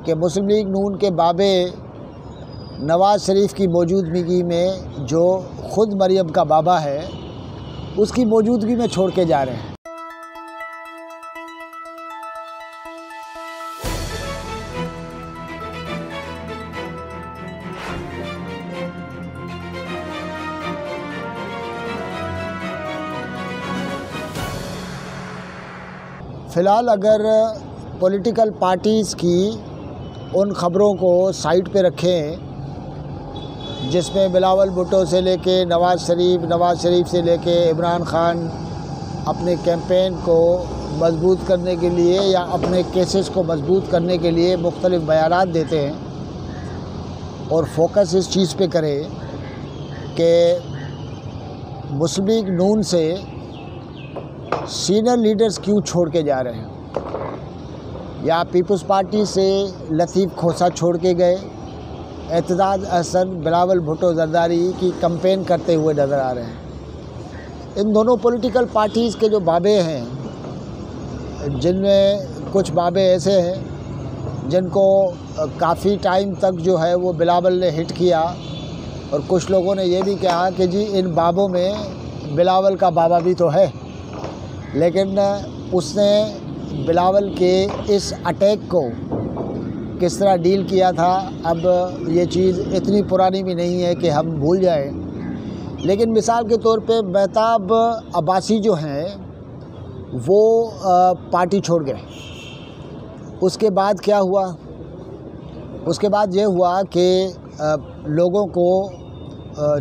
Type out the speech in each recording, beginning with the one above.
कि मुस्लिम लीग नून के बाबे नवाज़ शरीफ की मौजूदगी में जो ख़ुद मरियम का बाबा है उसकी मौजूदगी में छोड़ के जा रहे हैं। फ़िलहाल अगर पॉलिटिकल पार्टीज़ की उन ख़बरों को साइड पे रखें जिसमें बिलावल भुट्टो से लेके नवाज़ शरीफ से लेके इमरान खान अपने कैंपेन को मजबूत करने के लिए या अपने केसेस को मजबूत करने के लिए मुख्तलिफ़ बयानात देते हैं और फोकस इस चीज़ पे करें कि मुस्लिम लीग नून से सीनियर लीडर्स क्यों छोड़ के जा रहे हैं, या पीपल्स पार्टी से लतीफ़ खोसा छोड़ के गए, एतजाज़ अहसन बिलावल भुट्टो जरदारी की कैंपेन करते हुए नज़र आ रहे हैं। इन दोनों पॉलिटिकल पार्टीज़ के जो बाबे हैं, जिनमें कुछ बाबे ऐसे हैं जिनको काफ़ी टाइम तक जो है वो बिलावल ने हिट किया, और कुछ लोगों ने ये भी कहा कि जी इन बाबों में बिलावल का बाबा भी तो है, लेकिन उसने बिलावल के इस अटैक को किस तरह डील किया था, अब ये चीज़ इतनी पुरानी भी नहीं है कि हम भूल जाएं। लेकिन मिसाल के तौर पे महताब अब्बासी जो हैं वो पार्टी छोड़ गए। उसके बाद क्या हुआ? उसके बाद ये हुआ कि लोगों को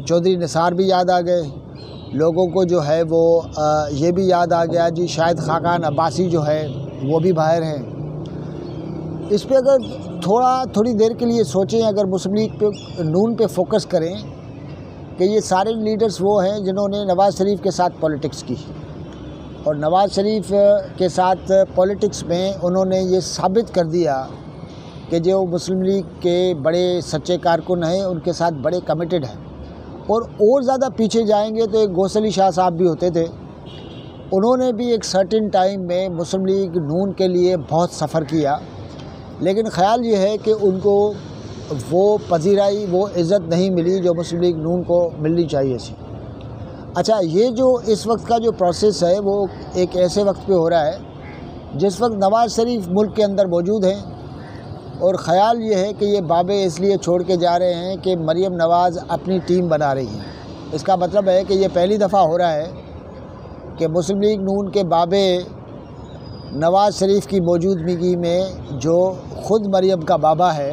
चौधरी निसार भी याद आ गए, लोगों को जो है वो ये भी याद आ गया जी शायद खाकान अब्बासी जो है वो भी बाहर हैं। इस पे अगर थोड़ी देर के लिए सोचें, अगर मुस्लिम लीग पे नून पे फोकस करें कि ये सारे लीडर्स वो हैं जिन्होंने नवाज़ शरीफ के साथ पॉलिटिक्स की, और नवाज़ शरीफ के साथ पॉलिटिक्स में उन्होंने ये साबित कर दिया कि जो मुस्लिम लीग के बड़े सच्चे कारकुन हैं उनके साथ बड़े कमिटेड हैं। और ज़्यादा पीछे जाएंगे तो एक गौस अली शाह साहब भी होते थे, उन्होंने भी एक सर्टेन टाइम में मुस्लिम लीग नून के लिए बहुत सफ़र किया, लेकिन ख़्याल ये है कि उनको वो पजीराई, वो इज़्ज़त नहीं मिली जो मुस्लिम लीग नून को मिलनी चाहिए थी। अच्छा, ये जो इस वक्त का जो प्रोसेस है वो एक ऐसे वक्त पे हो रहा है जिस वक्त नवाज़ शरीफ मुल्क के अंदर मौजूद हैं, और ख़्याल ये है कि ये बाबे इसलिए छोड़ के जा रहे हैं कि मरियम नवाज़ अपनी टीम बना रही है। इसका मतलब है कि ये पहली दफ़ा हो रहा है कि मुस्लिम लीग नून के बाबे नवाज़ शरीफ की मौजूदगी में जो ख़ुद मरियम का बाबा है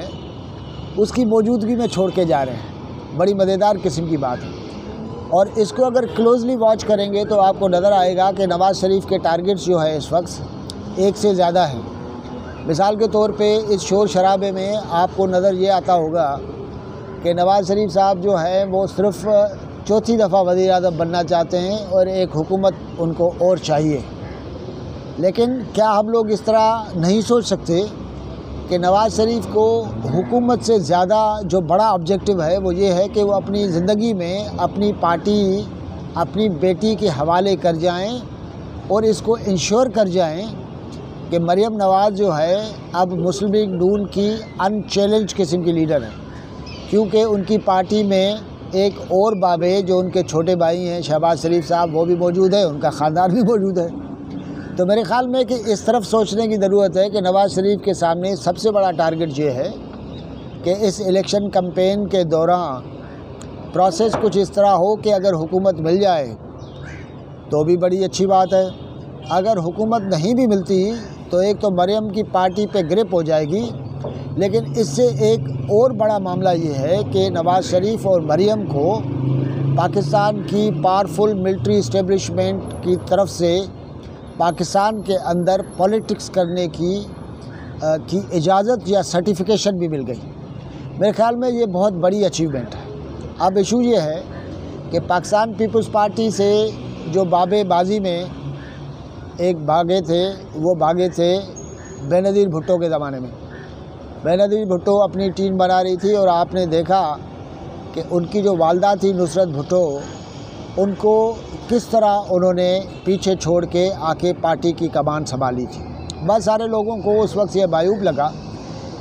उसकी मौजूदगी में छोड़ के जा रहे हैं। बड़ी मज़ेदार किस्म की बात है, और इसको अगर क्लोज़ली वॉच करेंगे तो आपको नज़र आएगा कि नवाज़ शरीफ के टारगेट्स जो है इस वक्त एक से ज़्यादा हैं। मिसाल के तौर पे इस शोर शराबे में आपको नज़र ये आता होगा कि नवाज़ शरीफ साहब जो हैं वो सिर्फ़ चौथी दफ़ा वज़ीर-ए-आज़म बनना चाहते हैं और एक हुकूमत उनको और चाहिए। लेकिन क्या हम लोग इस तरह नहीं सोच सकते कि नवाज़ शरीफ को हुकूमत से ज़्यादा जो बड़ा ऑब्जेक्टिव है वो ये है कि वो अपनी ज़िंदगी में अपनी पार्टी अपनी बेटी के हवाले कर जाएं और इसको इंश्योर कर जाएं कि मरियम नवाज़ जो है अब मुस्लिम लीग नून की अनचैलेंज किस्म की लीडर है, क्योंकि उनकी पार्टी में एक और बाबे जो उनके छोटे भाई हैं शहबाज शरीफ साहब वो भी मौजूद है, उनका ख़ानदान भी मौजूद है। तो मेरे ख़्याल में कि इस तरफ सोचने की ज़रूरत है कि नवाज़ शरीफ के सामने सबसे बड़ा टारगेट ये है कि इस इलेक्शन कैंपेन के दौरान प्रोसेस कुछ इस तरह हो कि अगर हुकूमत मिल जाए तो भी बड़ी अच्छी बात है, अगर हुकूमत नहीं भी मिलती तो एक तो मरियम की पार्टी पे ग्रिप हो जाएगी, लेकिन इससे एक और बड़ा मामला ये है कि नवाज़ शरीफ और मरियम को पाकिस्तान की पावरफुल मिलिट्री इस्टेब्लिशमेंट की तरफ से पाकिस्तान के अंदर पॉलिटिक्स करने की इजाज़त या सर्टिफिकेशन भी मिल गई। मेरे ख़्याल में ये बहुत बड़ी अचीवमेंट है। अब इशू ये है कि पाकिस्तान पीपल्स पार्टी से जो बाबेबाजी में एक भागे थे, वो भागे थे बेनज़ीर भुट्टो के ज़माने में। बेनज़ीर भुट्टो अपनी टीम बना रही थी और आपने देखा कि उनकी जो वालदा थी नुसरत भुट्टो, उनको किस तरह उन्होंने पीछे छोड़ के आके पार्टी की कमान संभाली थी। बहुत सारे लोगों को उस वक्त ये मायूब लगा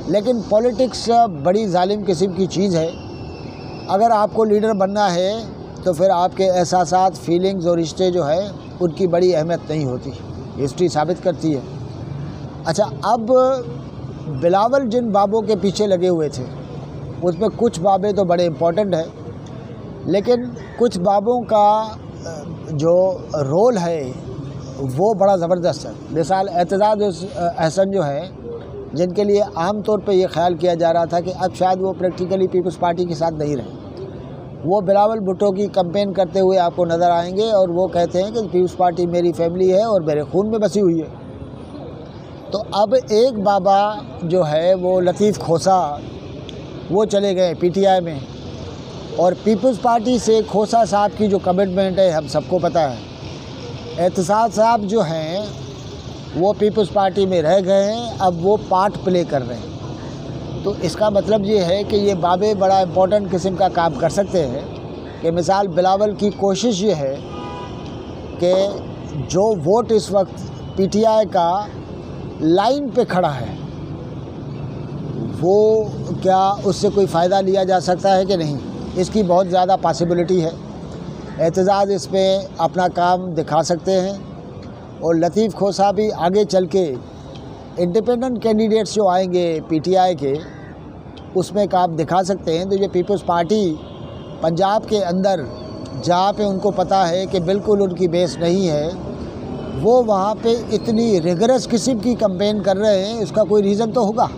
लेकिन पॉलिटिक्स बड़ी जालिम किस्म की चीज़ है। अगर आपको लीडर बनना है तो फिर आपके एहसासात, फीलिंग्स और रिश्ते जो है उनकी बड़ी अहमियत नहीं होती, हिस्ट्री साबित करती है। अच्छा, अब बिलावल जिन बाबों के पीछे लगे हुए थे उसमें कुछ बाबे तो बड़े इम्पोर्टेंट हैं, लेकिन कुछ बाबों का जो रोल है वो बड़ा ज़बरदस्त है। मिसाल एतजाज़ अहसन जो है, जिनके लिए आम तौर पे ये ख्याल किया जा रहा था कि अब शायद वो प्रैक्टिकली पीपल्स पार्टी के साथ नहीं रहे, वो बिलावल भुट्टो की कैंपेन करते हुए आपको नज़र आएंगे और वो कहते हैं कि पीपल्स पार्टी मेरी फैमिली है और मेरे खून में बसी हुई है। तो अब एक बाबा जो है वो लतीफ़ खोसा, वो चले गए पीटीआई में, और पीपल्स पार्टी से खोसा साहब की जो कमिटमेंट है हम सबको पता है। एहतसाब साहब जो हैं वो पीपल्स पार्टी में रह गए हैं, अब वो पार्ट प्ले कर रहे हैं। तो इसका मतलब ये है कि ये बाबे बड़ा इम्पोर्टेंट किस्म का काम कर सकते हैं कि मिसाल बिलावल की कोशिश ये है कि जो वोट इस वक्त पीटीआई का लाइन पे खड़ा है वो क्या उससे कोई फ़ायदा लिया जा सकता है कि नहीं, इसकी बहुत ज़्यादा पॉसिबिलिटी है। एहतजाज इस पे अपना काम दिखा सकते हैं और लतीफ़ खोसा भी आगे चल के इंडिपेंडेंट कैंडिडेट्स जो आएंगे पीटीआई के उसमें काम दिखा सकते हैं। तो ये पीपल्स पार्टी पंजाब के अंदर जहाँ पे उनको पता है कि बिल्कुल उनकी बेस नहीं है, वो वहाँ पे इतनी रिगरस किस्म की कैंपेन कर रहे हैं, उसका कोई रीज़न तो होगा।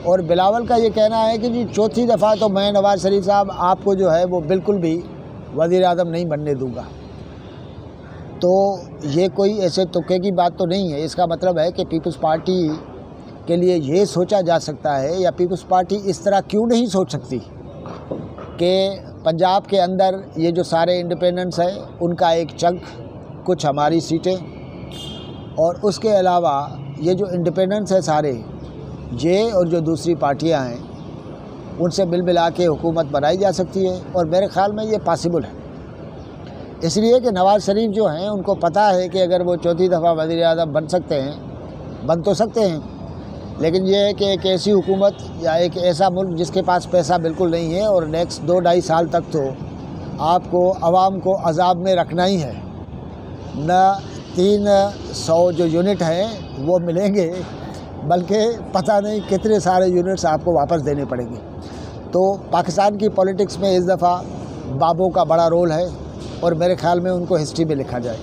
और बिलावल का ये कहना है कि जी चौथी दफ़ा तो मैं नवाज़ शरीफ साहब आपको जो है वो बिल्कुल भी वज़ीर आज़म नहीं बनने दूँगा। तो ये कोई ऐसे तुक्के की बात तो नहीं है। इसका मतलब है कि पीपल्स पार्टी के लिए ये सोचा जा सकता है, या पीपल्स पार्टी इस तरह क्यों नहीं सोच सकती कि पंजाब के अंदर ये जो सारे इंडिपेंडेंट्स हैं उनका एक चंक, कुछ हमारी सीटें, और उसके अलावा ये जो इंडिपेंडेंट्स हैं सारे ये और जो दूसरी पार्टियां हैं उनसे मिल मिला के हुकूमत बनाई जा सकती है। और मेरे ख़्याल में ये पॉसिबल है, इसलिए कि नवाज़ शरीफ जो हैं उनको पता है कि अगर वो चौथी दफ़ा वज़ीर आज़म बन सकते हैं, बन तो सकते हैं, लेकिन ये है कि एक ऐसी हुकूमत या एक ऐसा मुल्क जिसके पास पैसा बिल्कुल नहीं है और नेक्स्ट 2-2.5 साल तक तो आपको आवाम को अजाब में रखना ही है। न 300 जो यूनिट हैं वो मिलेंगे, बल्कि पता नहीं कितने सारे यूनिट्स आपको वापस देने पड़ेंगे। तो पाकिस्तान की पॉलिटिक्स में इस दफ़ा बाबों का बड़ा रोल है और मेरे ख़्याल में उनको हिस्ट्री में लिखा जाए।